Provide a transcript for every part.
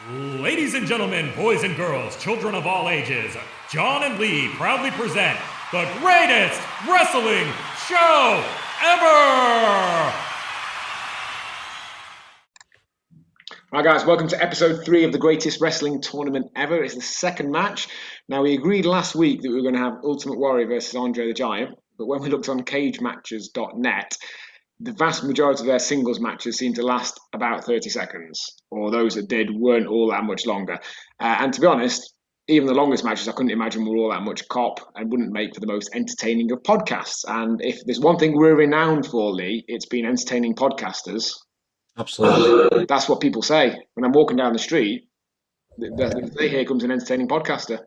Ladies and gentlemen, boys and girls, children of all ages, John and Lee proudly present the greatest wrestling show ever! Hi guys, welcome to episode 3 of the greatest wrestling tournament ever. It's the second match. Now, we agreed last week that we were going to have Ultimate Warrior versus Andre the Giant, but when we looked on cagematches.net, the vast majority of their singles matches seemed to last about 30 seconds, or those that did weren't all that much longer. And to be honest, even the longest matches I couldn't imagine were all that much cop and wouldn't make for the most entertaining of podcasts. And if there's one thing we're renowned for, Lee, it's been entertaining podcasters. Absolutely. That's what people say. When I'm walking down the street, they hear comes an entertaining podcaster.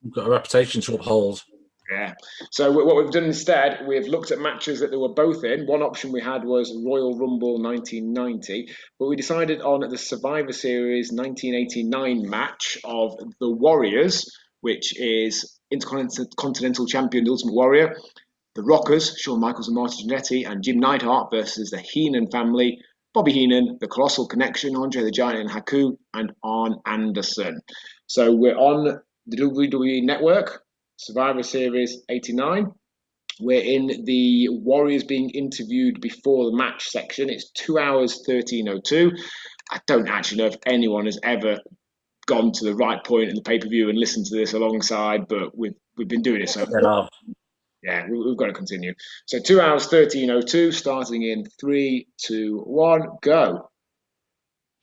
We've got a reputation to uphold. Yeah. So what we've done instead, we've looked at matches that they were both in. One option we had was Royal Rumble 1990, but we decided on the Survivor Series 1989 match of the Warriors, which is Intercontinental Champion, the Ultimate Warrior, the Rockers, Shawn Michaels and Marty Jannetty, and Jim Neidhart versus the Heenan family, Bobby Heenan, the Colossal Connection, Andre the Giant and Haku, and Arn Anderson. So we're on the WWE Network, Survivor Series 89. We're in the Warriors being interviewed before the match section. It's 2 hours 13:02. I don't actually know if anyone has ever gone to the right point in the pay-per-view and listened to this alongside, but we've been doing it so far. Yeah, we've got to continue. So 2 hours 13:02, starting in 3, 2, 1, go.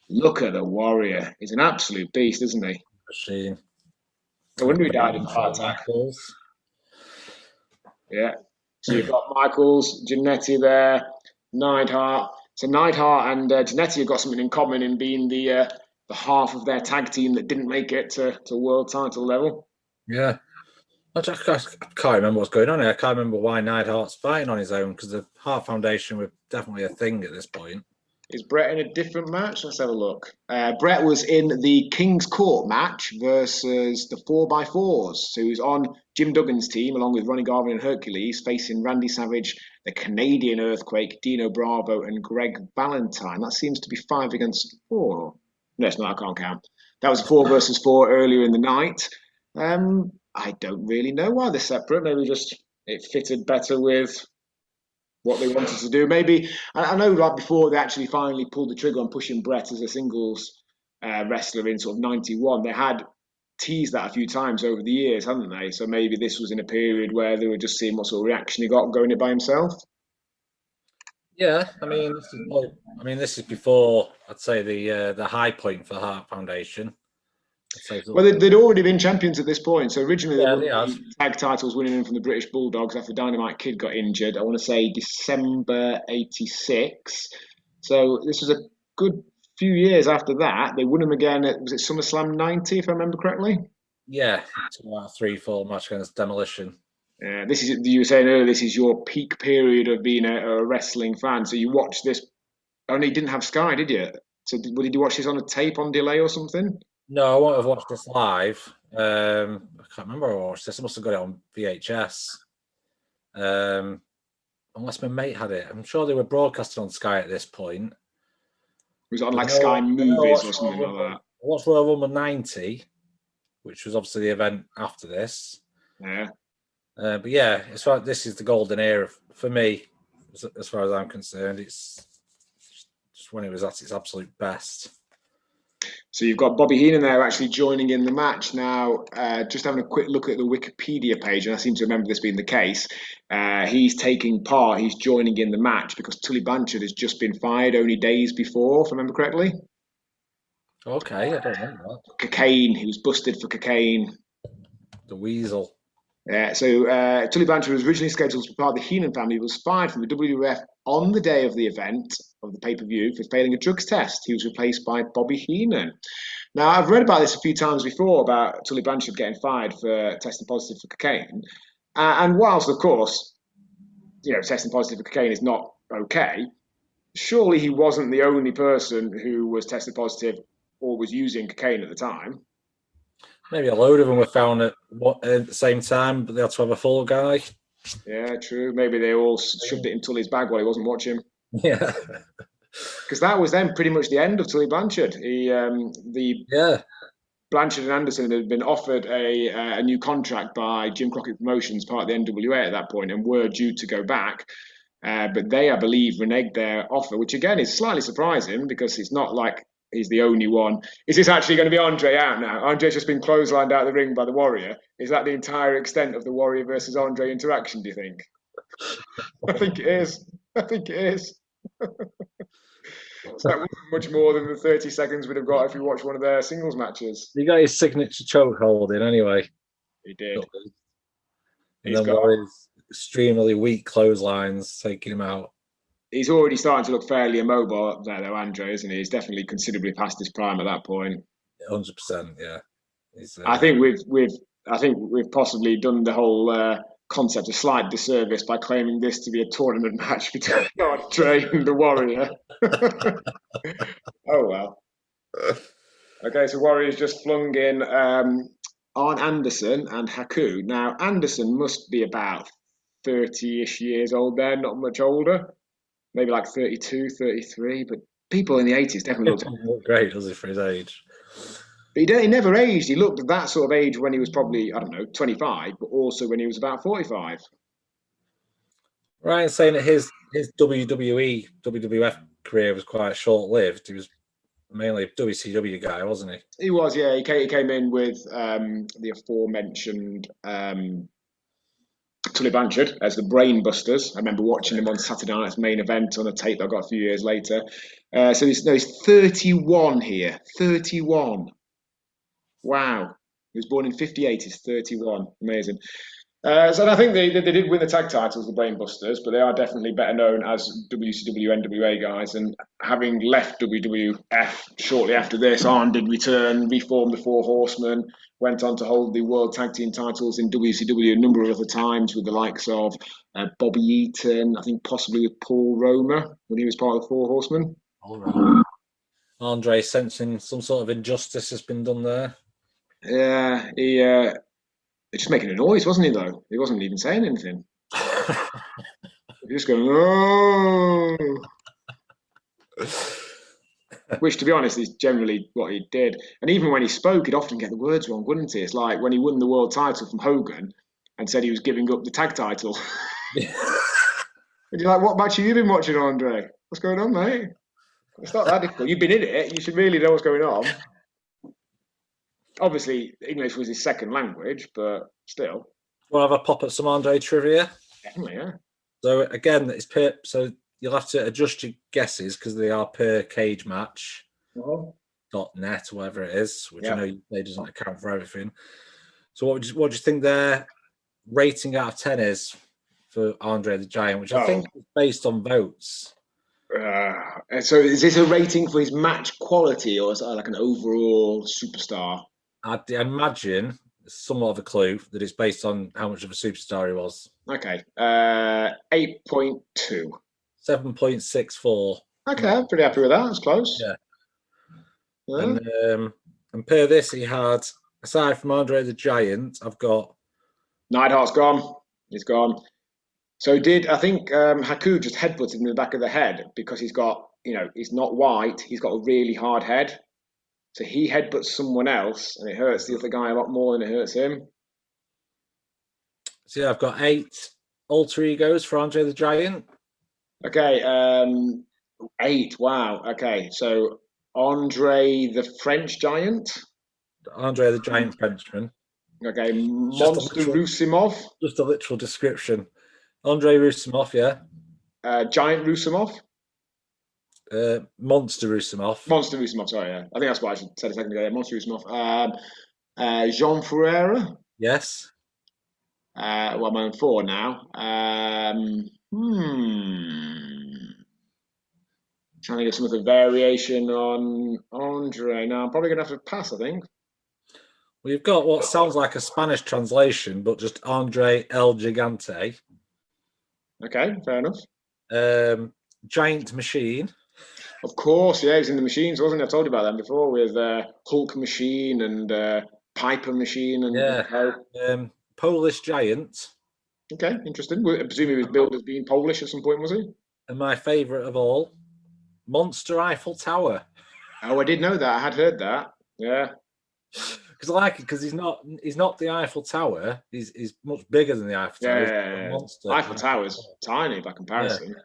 Look at the Warrior. He's an absolute beast, isn't he? Machine. I wonder he died in a heart attack. Yeah. So you've got Michaels, Jannetty there, Neidhart. So Neidhart and Jannetty have got something in common in being the half of their tag team that didn't make it to world title level. Yeah. I can't remember what's going on here. I can't remember why Neidhart's fighting on his own, because the Hart Foundation were definitely a thing at this point. Is Brett in a different match? Let's have a look. Brett was in the King's Court match versus the 4x4s. So he was on Jim Duggan's team along with Ronnie Garvin and Hercules, facing Randy Savage, the Canadian Earthquake, Dino Bravo, and Greg Valentine. That seems to be 5 against 4. No, it's not. I can't count. That was 4 versus 4 earlier in the night. I don't really know why they're separate. Maybe just it fitted better with what they wanted to do. Maybe, I know right before they actually finally pulled the trigger on pushing Brett as a singles wrestler in sort of 91, they had teased that a few times over the years, hadn't they? So maybe this was in a period where they were just seeing what sort of reaction he got going it by himself. Yeah, this is before, I'd say, the high point for the Hart Foundation. Well, they'd already been champions at this point. So originally they won had the tag titles, winning them from the British Bulldogs after Dynamite Kid got injured. I want to say December 86. So this was a good few years after that. They won them again at, was it SummerSlam 90, if I remember correctly? Yeah, 3-4 match against Demolition. Yeah, this is, you were saying earlier, this is your peak period of being a wrestling fan. So you watched this, only didn't have Sky, did you? So did you watch this on a tape on delay or something? No, I won't have watched this live. I can't remember I watched this. I must have got it on VHS. Unless my mate had it. I'm sure they were broadcasting on Sky at this point. Was it on like Sky Movies or something like that? I watched Royal Rumble 90, which was obviously the event after this. Yeah. But yeah, it's like this is the golden era for me, as far as I'm concerned. It's just when it was at its absolute best. So you've got Bobby Heenan there actually joining in the match now. Just having a quick look at the Wikipedia page, and I seem to remember this being the case. He's taking part. He's joining in the match because Tully Blanchard has just been fired only days before, if I remember correctly. Okay, I don't remember that. Cocaine. He was busted for cocaine. The Weasel. So Tully Blanchard was originally scheduled to be part of the Heenan family. He was fired from the WWF on the day of the event of the pay-per-view for failing a drugs test. He was replaced by Bobby Heenan. Now, I've read about this a few times before, about Tully Blanchard getting fired for testing positive for cocaine. And whilst, of course, testing positive for cocaine is not okay, surely he wasn't the only person who was tested positive or was using cocaine at the time. Maybe a load of them were found at the same time, but they had to have a full guy. Yeah, true. Maybe they all shoved it in Tully's bag while he wasn't watching. Yeah. Because that was then pretty much the end of Tully Blanchard. The Yeah. Blanchard and Anderson had been offered a new contract by Jim Crockett Promotions, part of the NWA at that point, and were due to go back. But they, I believe, reneged their offer, which again is slightly surprising because it's not like he's the only one. Is this actually going to be Andre out now? Andre's just been clotheslined out of the ring by the Warrior. Is that the entire extent of the Warrior versus Andre interaction, do you think? I think it is. I think it is. So that wasn't much more than the 30 seconds we'd have got if we watched one of their singles matches. He got his signature chokehold in anyway. He did. And then Warrior's extremely weak clotheslines taking him out. He's already starting to look fairly immobile up there, though, Andre, isn't he? He's definitely considerably past his prime at that point. 100%, yeah. I think we've possibly done the whole concept a slight disservice by claiming this to be a tournament match between Andre and the Warrior. Oh well. Okay, so Warrior's just flung in Arn Anderson and Haku. Now Anderson must be about 30-ish years old there, not much older. Maybe like 32, 33, but people in the 80s definitely looked great, does he, for his age? But he never aged. He looked at that sort of age when he was probably, I don't know, 25, but also when he was about 45. Ryan's saying that his WWF career was quite short-lived. He was mainly a WCW guy, wasn't he? He was, yeah. He came in with the aforementioned Tully Blanchard as the Brain Busters. I remember watching him on Saturday Night's Main Event on a tape I got a few years later. So he's 31 here. 31. Wow. He was born in 58. He's 31. Amazing. So I think they did win the tag titles, the Brain Busters, but they are definitely better known as WCW NWA guys. And having left WWF shortly after this, Arn did return, reformed the Four Horsemen, went on to hold the World Tag Team titles in WCW a number of other times with the likes of Bobby Eaton, I think possibly with Paul Roma when he was part of the Four Horsemen. All right. Andre sensing some sort of injustice has been done there. Yeah, he just making a noise, wasn't he, though? He wasn't even saying anything. He was just going, oh. Which, to be honest, is generally what he did. And even when he spoke, he'd often get the words wrong, wouldn't he? It's like when he won the world title from Hogan and said he was giving up the tag title. And you're like, what match have you been watching, Andre? What's going on, mate? It's not that difficult. You've been in it. You should really know what's going on. Obviously, English was his second language, but still. Want to have a pop at some Andre trivia? Definitely, yeah. So again, it's per. So you'll have to adjust your guesses because they are per cage match. .net, whatever it is, which I know they doesn't account for everything. So what do you think their rating out of 10 is for Andre the Giant, which I think is based on votes? So is this a rating for his match quality, or is it like an overall superstar? I imagine somewhat of a clue that it's based on how much of a superstar he was. Okay, 8.2. 7.64. Okay, I'm pretty happy with that. That's close. Yeah. And per this, he had, aside from Andre the Giant, I've got Neidhart's gone. He's gone. So I think Haku just headbutted him in the back of the head because he's got, he's not white. He's got a really hard head. So he headbutts someone else and it hurts the other guy a lot more than it hurts him. So yeah, I've got 8 alter egos for Andre the Giant. Okay, 8. Wow. Okay, so Andre the French Giant. Andre the Giant Frenchman. Okay, Monster Rusimov. Just a literal description. Andre Rusimov, yeah. Giant Rusimov. Monster Rusimov. Monster Rusimov, sorry, yeah. I think that's what I said a second ago. Yeah, Monster Rusimov. Jean Ferreira. Yes. Well, I'm on 4 now. Trying to get some of the variation on Andre. Now, I'm probably going to have to pass, I think. Well, you've got what sounds like a Spanish translation, but just Andre El Gigante. Okay, fair enough. Giant Machine. Of course, yeah, he's in the machines, wasn't he? I told you about them before with Hulk Machine and Piper Machine and Polish Giant. Okay, interesting. I presume he was billed as being Polish at some point, was he? And my favourite of all, Monster Eiffel Tower. Oh, I did know that. I had heard that. Yeah. Because I like it because he's not the Eiffel Tower. He's much bigger than the Eiffel Tower. He's Yeah. a monster. Eiffel Tower's tiny by comparison. Yeah.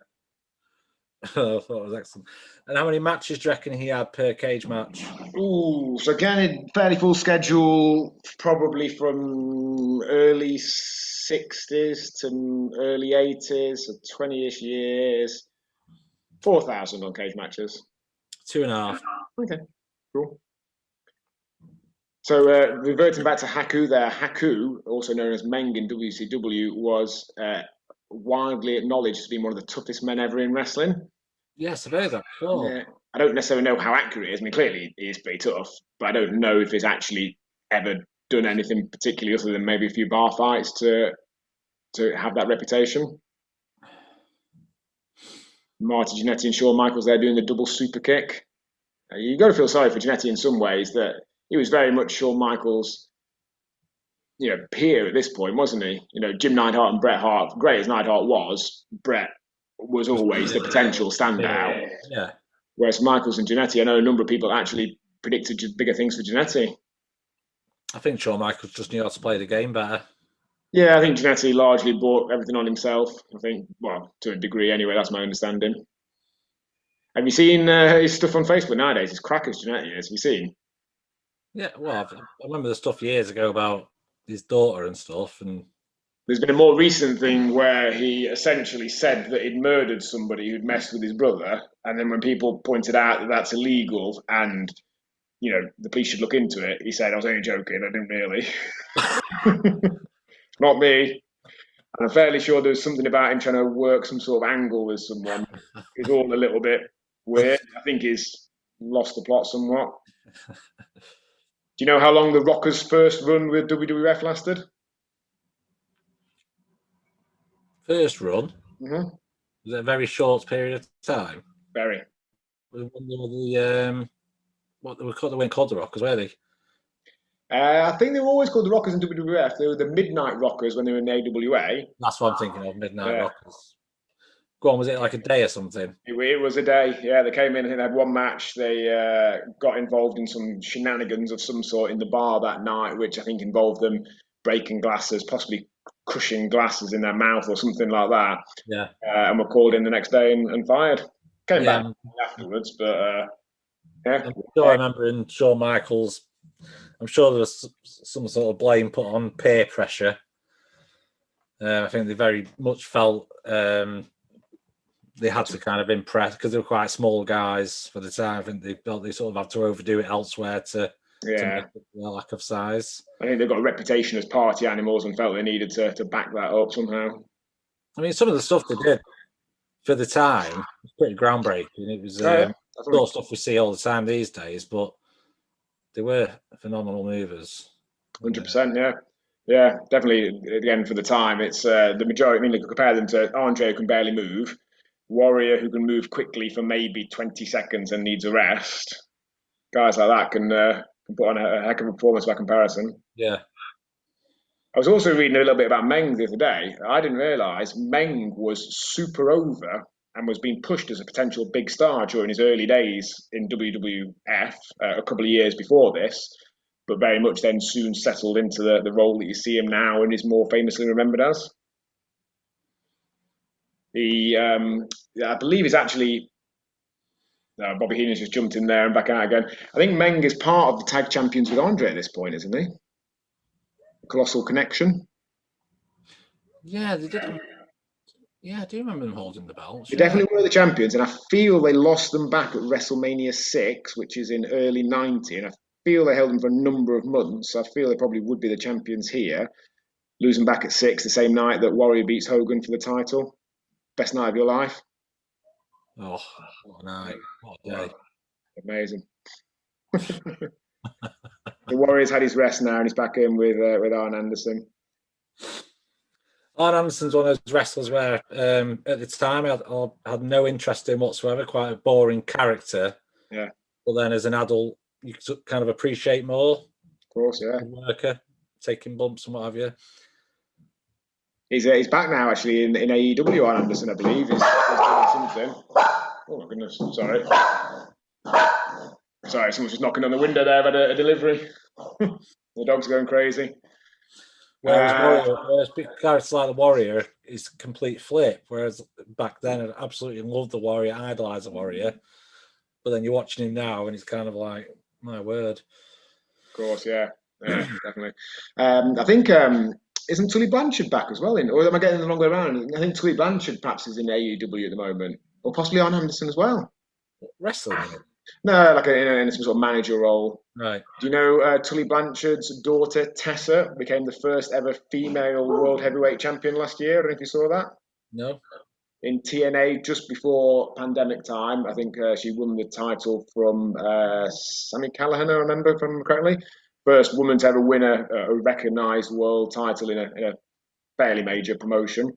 I thought it was excellent. And how many matches do you reckon he had per cage match? Ooh, so again, fairly full schedule, probably from early 60s to early 80s, so 20-ish years. 4,000 on cage matches. 2.5. Okay, cool. So reverting back to Haku there, Haku, also known as Meng in WCW, was widely acknowledged as being one of the toughest men ever in wrestling. Yes, I've heard that before. Yeah. I don't necessarily know how accurate it is. I mean, clearly he is pretty tough, but I don't know if he's actually ever done anything particularly other than maybe a few bar fights to have that reputation. Marty Jannetty and Shawn Michaels there doing the double super kick. You've got to feel sorry for Jannetty in some ways, that he was very much Shawn Michaels' peer at this point, wasn't he? Jim Neidhart and Bret Hart, great as Neidhart was, Bret was always the potential standout. Yeah. Whereas Michaels and Jannetty, I know a number of people actually predicted bigger things for Jannetty. I think Shawn Michaels just knew how to play the game better. Yeah, I think Jannetty largely bought everything on himself. I think, well, to a degree anyway, that's my understanding. Have you seen his stuff on Facebook nowadays? It's crackers, Jannetty is. Have you seen? Yeah, well, I remember the stuff years ago about his daughter and stuff, and there's been a more recent thing where he essentially said that he'd murdered somebody who'd messed with his brother, and then when people pointed out that that's illegal and the police should look into it, he said, "I was only joking. I didn't really." Not me. And I'm fairly sure there's something about him trying to work some sort of angle with someone. It's all a little bit weird. I think he's lost the plot somewhat. Do you know how long the Rockers' first run with WWF lasted? First run? Mm-hmm. Was it a very short period of time? Very. When they were what they were called, they weren't called the Rockers, were they? I think they were always called the Rockers in WWF. They were the Midnight Rockers when they were in AWA. That's what I'm thinking of, Midnight Rockers. Go on, was it like a day or something? It was a day, yeah. They came in, I think they had one match. They got involved in some shenanigans of some sort in the bar that night, which I think involved them breaking glasses, possibly crushing glasses in their mouth or something like that. Yeah. And were called in the next day and fired. Came back afterwards, but yeah. I remember in Shawn Michaels, I'm sure there was some sort of blame put on peer pressure. I think they very much felt they had to kind of impress because they were quite small guys for the time. I think they felt they sort of had to overdo it elsewhere to make up their lack of size. I think they've got a reputation as party animals and felt they needed to back that up somehow. I mean, some of the stuff they did for the time was pretty groundbreaking. It was sort of stuff we see all the time these days, but they were phenomenal movers. 100%, yeah. Yeah, definitely. Again, for the time, it's the majority. I mean, you can compare them to Andre, who can barely move, Warrior, who can move quickly for maybe 20 seconds and needs a rest. Guys like that can put on a heck of a performance by comparison. Yeah. I was also reading a little bit about Meng the other day. I didn't realise Meng was super over and was being pushed as a potential big star during his early days in WWF a couple of years before this, but very much then soon settled into the role that you see him now and is more famously remembered as. I believe is actually Bobby Heenan's just jumped in there and back out again. I think Meng is part of the tag champions with Andre at this point, isn't he? Colossal Connection. Yeah, they did. Yeah, I do remember them holding the belts. They definitely were the champions, and I feel they lost them back at WrestleMania 6, which is in early 90, and I feel they held them for a number of months. I feel they probably would be the champions here. Losing back at 6 the same night that Warrior beats Hogan for the title. Best night of your life. Oh, what a night. What a day. Amazing. The Warrior's had his rest now and he's back in with Arn Anderson. Arn Anderson's one of those wrestlers where at the time I had no interest in whatsoever, quite a boring character. Yeah. But then as an adult, you kind of appreciate more. Of course, yeah. Worker, taking bumps and what have you. He's back now, actually, in AEW, Arn Anderson, I believe. He's doing something. Oh my goodness, sorry. Sorry, someone's just knocking on the window there. I've had a delivery. The dog's going crazy. Whereas big characters like the Warrior is a complete flip. Whereas back then, I absolutely loved the Warrior, idolized the Warrior. But then you're watching him now, and it's kind of like, my word. Of course, yeah, definitely. I think isn't Tully Blanchard back as well? Or am I getting the wrong way around? I think Tully Blanchard perhaps is in AEW at the moment, or possibly Arn Anderson as well. Wrestling. No, like in some sort of manager role. Right. Do you know Tully Blanchard's daughter Tessa became the first ever female world heavyweight champion last year? I don't know if you saw that. No. In TNA, just before pandemic time, I think she won the title from Sami Callihan, I remember, if I remember correctly. First woman to ever win a recognised world title in a fairly major promotion.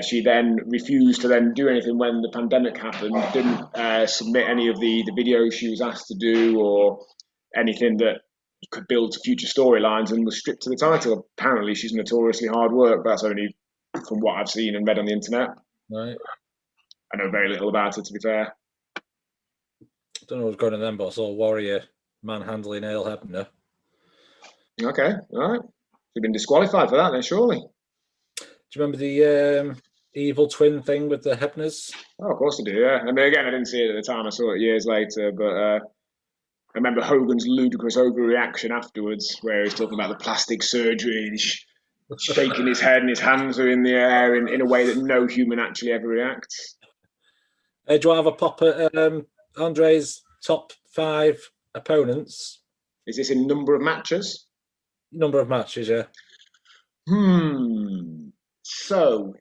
She then refused to then do anything when the pandemic happened, didn't submit any of the videos she was asked to do or anything that could build to future storylines, and was stripped to the title. Apparently she's notoriously hard work, but that's only from what I've seen and read on the internet. Right. I know very little about it, to be fair. I don't know what's going on then, but I saw Warrior manhandling Ale Hebner. Okay, all right. You've been disqualified for that then, surely. Do you remember the evil twin thing with the Hebners? Oh, of course I do, yeah. I mean, again, I didn't see it at the time. I saw it years later, but I remember Hogan's ludicrous overreaction afterwards, where he's talking about the plastic surgery and he's shaking his head and his hands are in the air in a way that no human actually ever reacts. Do you want to have a pop at Andre's top 5 opponents? Is this in number of matches? Number of matches, yeah. So,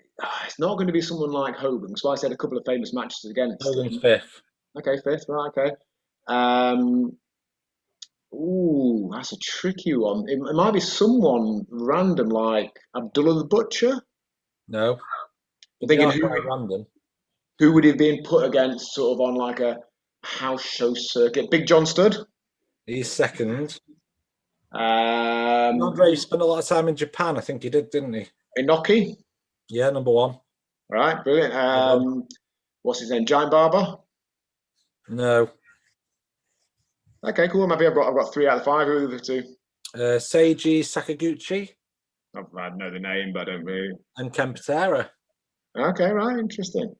it's not going to be someone like Hogan, so I said a couple of famous matches against Hogan's him. 5th. Okay, 5th, right, okay. That's a tricky one. It might be someone random like Abdullah the Butcher. No. I'm thinking random. Who would he have been put against sort of on like a house show circuit? Big John Studd? He's 2nd. Andre spent a lot of time in Japan, I think he did, didn't he? Inoki? Yeah, number 1. Right, brilliant. What's his name? Giant Barber? No. Okay, cool. Maybe I've got 3 out of 5. Who are the other 2? Seiji Sakaguchi. I know the name, but I don't really. And Ken Patera. Okay, right, interesting.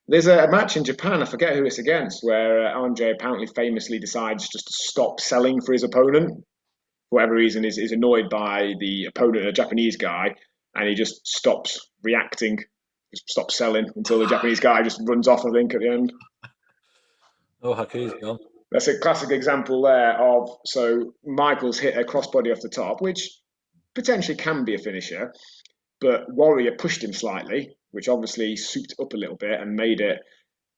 There's a match in Japan, I forget who it's against, where Andre apparently famously decides just to stop selling for his opponent. For whatever reason, is annoyed by the opponent, a Japanese guy, and he just stops reacting, just stops selling until the Japanese guy just runs off, I think, at the end. Oh, Haku's gone. That's a classic example there of, so Michaels hit a crossbody off the top, which potentially can be a finisher, but Warrior pushed him slightly, which obviously souped up a little bit and made it.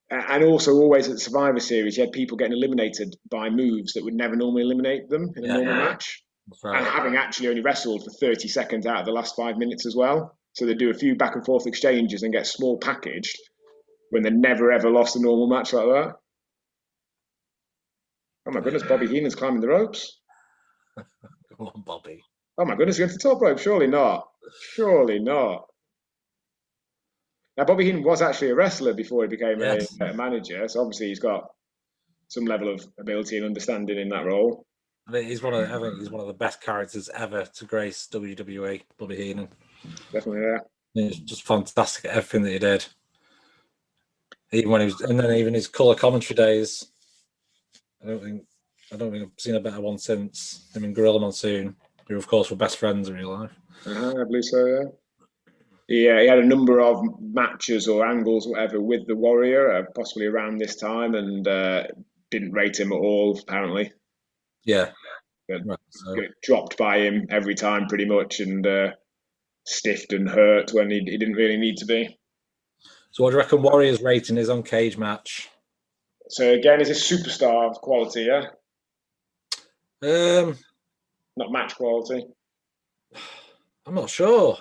And also always at the Survivor Series, you had people getting eliminated by moves that would never normally eliminate them in a normal match. Right. And having actually only wrestled for 30 seconds out of the last 5 minutes as well. So they do a few back and forth exchanges and get small packaged when they never ever lost a normal match like that. Oh my goodness, Bobby Heenan's climbing the ropes. Come on, Bobby. Oh my goodness, going to the top rope. Surely not. Surely not. Now, Bobby Heenan was actually a wrestler before he became a manager, so obviously he's got some level of ability and understanding in that role. I think he's one of the best characters ever to grace WWE, Bobby Heenan. Definitely, yeah. He's just fantastic at everything that he did. Even when he was, and then even his colour commentary days. I don't think I've seen a better one since him and Gorilla Monsoon, who of course were best friends in real life. I believe so, yeah. He had a number of matches or angles, whatever, with the Warrior, possibly around this time, and didn't rate him at all, apparently. Yeah. Got dropped by him every time, pretty much, and stiffed and hurt when he didn't really need to be. So what do you reckon Warrior's rating is on Cage Match? So again, is this superstar quality, yeah? Not match quality? I'm not sure.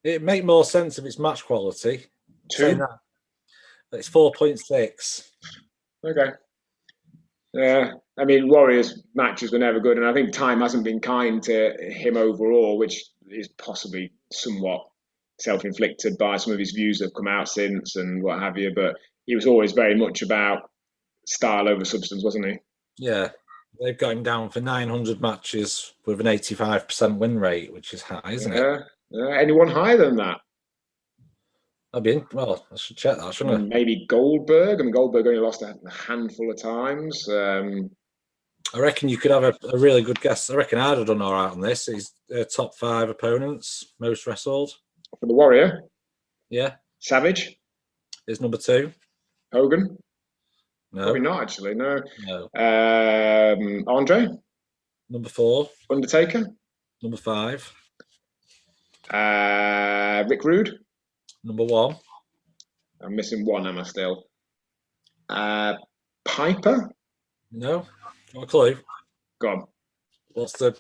It'd make more sense if it's match quality. 2? It's 4.6. Okay. Yeah, I mean, Warriors matches were never good, and I think time hasn't been kind to him overall, which is possibly somewhat self-inflicted by some of his views that have come out since and what have you. But he was always very much about style over substance, wasn't he? Yeah. They've got him down for 900 matches with an 85% win rate, which is high, isn't it? Yeah. Anyone higher than that? Well, I should check that, shouldn't I? Maybe Goldberg. I mean, Goldberg only lost a handful of times. I reckon you could have a really good guess. I reckon I'd have done all right on this. He's top 5 opponents, most wrestled. For the Warrior? Yeah. Savage? Is number 2. Hogan? No. Probably not, actually, no. No. Andre? Number 4. Undertaker? Number 5. Rick Rude? Number 1. I'm missing one, am I still? Piper? No. Not a clue. Go on. What's the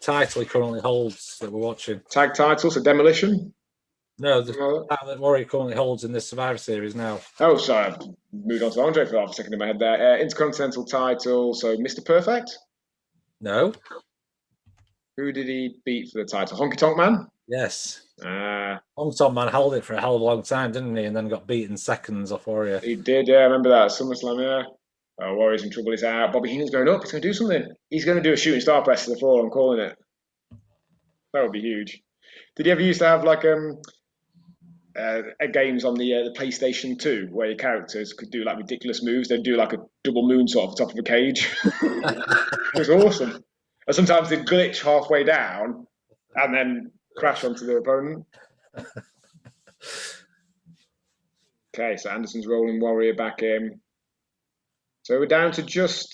title he currently holds that we're watching? Tag title, so Demolition? No, the title that Warrior currently holds in this Survivor Series now. Oh, sorry. I moved on to Andre for half a second in my head there. Intercontinental title, so Mr. Perfect? No. Who did he beat for the title? Honky Tonk Man? Yes. Honky Tonk Man held it for a hell of a long time, didn't he? And then got beaten seconds off Warrior. He did, yeah. I remember that. SummerSlam, yeah. Warrior's in trouble. He's out. Bobby Heenan's going up. He's going to do something. He's going to do a shooting star press to the floor. I'm calling it. That would be huge. Did you ever used to have like games on the PlayStation 2 where your characters could do like ridiculous moves? They'd do like a double moonsault off the top of a cage. It was awesome. And sometimes they'd glitch halfway down and then crash onto their opponent. Okay, so Anderson's rolling Warrior back in. So we're down to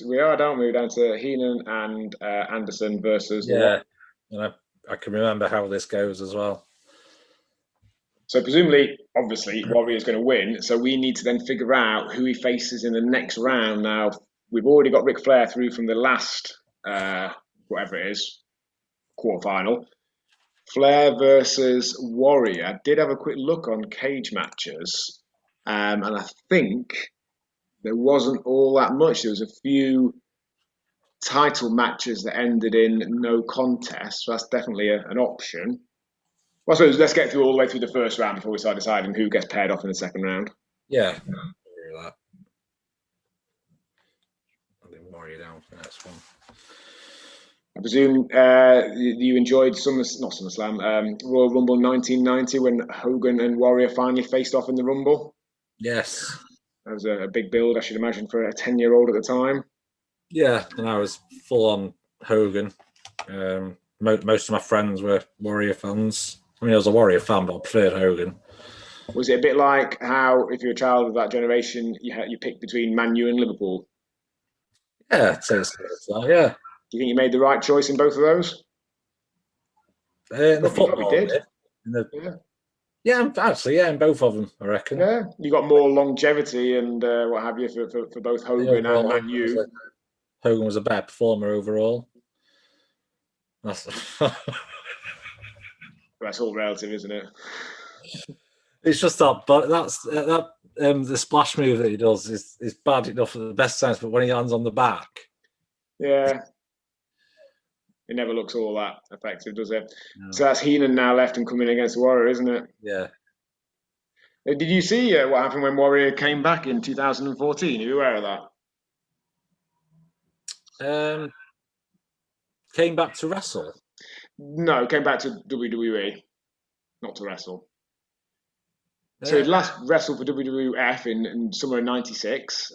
we're down to Heenan and Anderson versus... Yeah, and I can remember how this goes as well. So presumably, obviously, Warrior's going to win, so we need to then figure out who he faces in the next round. Now, we've already got Ric Flair through from the last, whatever it is, quarterfinal. Flair versus Warrior. I did have a quick look on cage matches, and I think there wasn't all that much. There was a few title matches that ended in no contest, so that's definitely an option. Well, I suppose let's get through all the way through the first round before we start deciding who gets paired off in the second round. Yeah. That. I'll leave Warrior down for the next one. I presume you enjoyed Royal Rumble 1990 when Hogan and Warrior finally faced off in the Rumble? Yes. That was a big build, I should imagine, for a 10-year-old at the time. Yeah, and I was full on Hogan. Most of my friends were Warrior fans. I mean, I was a Warrior fan, but I preferred Hogan. Was it a bit like how, if you're a child of that generation, you picked between Man U and Liverpool? Yeah, I'd say so, yeah. Do you think you made the right choice in both of those? In the football, did. Yeah, actually, in both of them, I reckon. Yeah, you got more longevity and what have you for both Hogan and Man U. Hogan was a better performer overall. That's all relative, isn't it? It's just that, but the splash move that he does is bad enough at the best times, but when he lands on the back, yeah, it never looks all that effective, does it? No. So that's Heenan now left and coming against Warrior, isn't it? Yeah. Did you see what happened when Warrior came back in 2014? Are you aware of that? Came back to wrestle? No, came back to WWE, not to wrestle. So he'd last wrestled for WWF in summer of '96.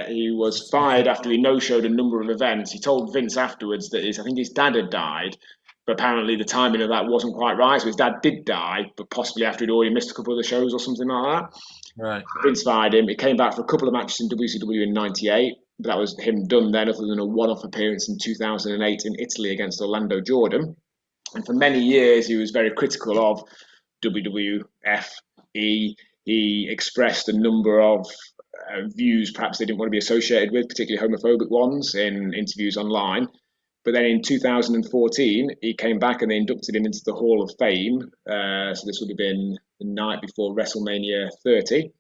He was fired after he no-showed a number of events. He told Vince afterwards that I think his dad had died, but apparently the timing of that wasn't quite right. So his dad did die, but possibly after he'd already missed a couple of the shows or something like that. Right. Vince fired him. He came back for a couple of matches in WCW in '98, but that was him done then, other than a one-off appearance in 2008 in Italy against Orlando Jordan. And for many years, he was very critical of WWF. He expressed a number of views perhaps they didn't want to be associated with, particularly homophobic ones, in interviews online. But then in 2014, he came back and they inducted him into the Hall of Fame. So this would have been the night before WrestleMania 30.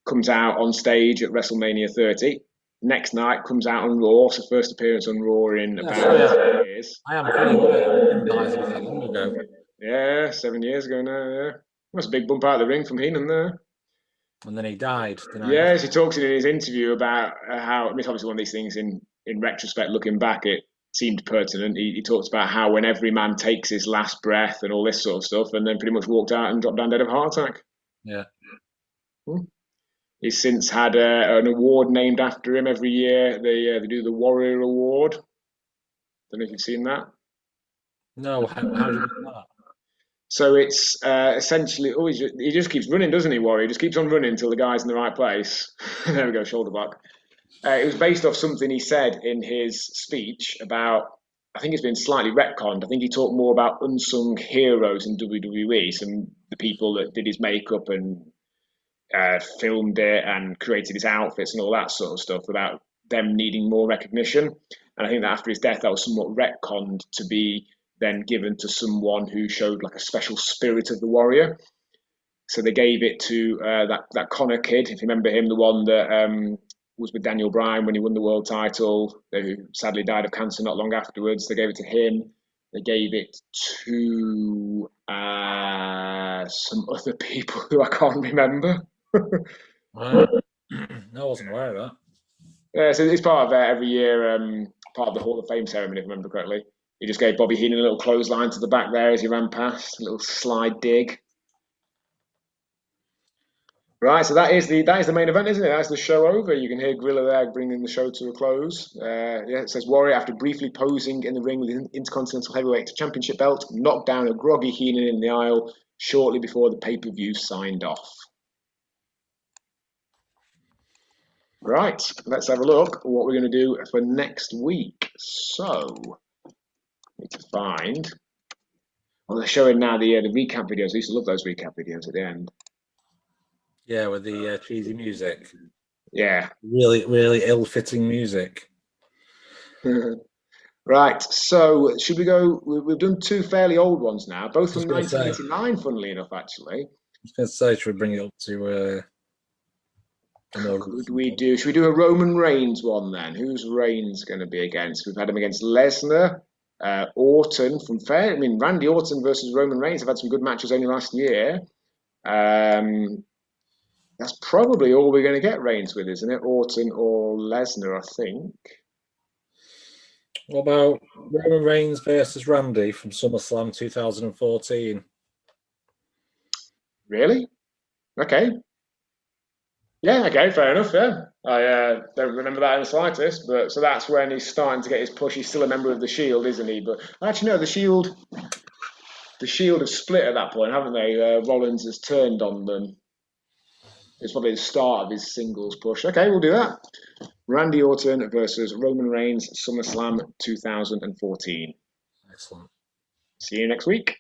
Comes out on stage at WrestleMania 30. Next night comes out on Raw. So first appearance on Raw in about 10 years. I am pretty good. I didn't realise it was that long ago. Yeah, 7 years ago now, yeah. That's a big bump out of the ring from Heenan there. And then he died the night. Yes, he talks in his interview about how, I mean, it's obviously one of these things in retrospect, looking back, it seemed pertinent. He talks about how when every man takes his last breath and all this sort of stuff, and then pretty much walked out and dropped down dead of a heart attack. Yeah. He's since had an award named after him every year. They do the Warrior Award. Don't know if you've seen that. No, how do you do that? So it's essentially, he just keeps running, doesn't he, Warrior? He just keeps on running until the guy's in the right place. There we go, shoulder block. It was based off something he said in his speech about, I think it's been slightly retconned. I think he talked more about unsung heroes in WWE, the people that did his makeup and filmed it and created his outfits and all that sort of stuff, about them needing more recognition. And I think that after his death, that was somewhat retconned to be then given to someone who showed like a special spirit of the warrior. So they gave it to that Connor kid, if you remember him, the one that was with Daniel Bryan when he won the world title, who sadly died of cancer not long afterwards. They gave it to him. They gave it to some other people who I can't remember. Right. No, I wasn't aware of that. Yeah, so it's part of every year, part of the Hall of Fame ceremony, if I remember correctly. He just gave Bobby Heenan a little clothesline to the back there as he ran past, a little slide dig. Right, so that is the main event, isn't it? That's the show over. You can hear Gorilla there bringing the show to a close. It says Warrior, after briefly posing in the ring with an Intercontinental Heavyweight Championship belt, knocked down a groggy Heenan in the aisle shortly before the pay-per-view signed off. Right, let's have a look at what we're going to do for next week. So, need to find. Well, they're showing now the recap videos. I used to love those recap videos at the end. Yeah, with the cheesy music. Yeah. Really, really ill-fitting music. Right, so should we go? We've done two fairly old ones now, both from 1989, funnily enough, actually. I was going to say, should we bring it up to... Should we do a Roman Reigns one then? Who's Reigns going to be against? We've had him against Lesnar, Orton from Randy Orton versus Roman Reigns. Have had some good matches only last year. That's probably all we're going to get Reigns with, isn't it? Orton or Lesnar, I think. What about Roman Reigns versus Randy from SummerSlam 2014? Really? Okay. Yeah, okay, fair enough, yeah. I don't remember that in the slightest, but so that's when he's starting to get his push. He's still a member of the Shield, isn't he? But actually, no, the Shield have split at that point, haven't they? Rollins has turned on them. It's probably the start of his singles push. Okay, we'll do that. Randy Orton versus Roman Reigns, SummerSlam 2014. Excellent. See you next week.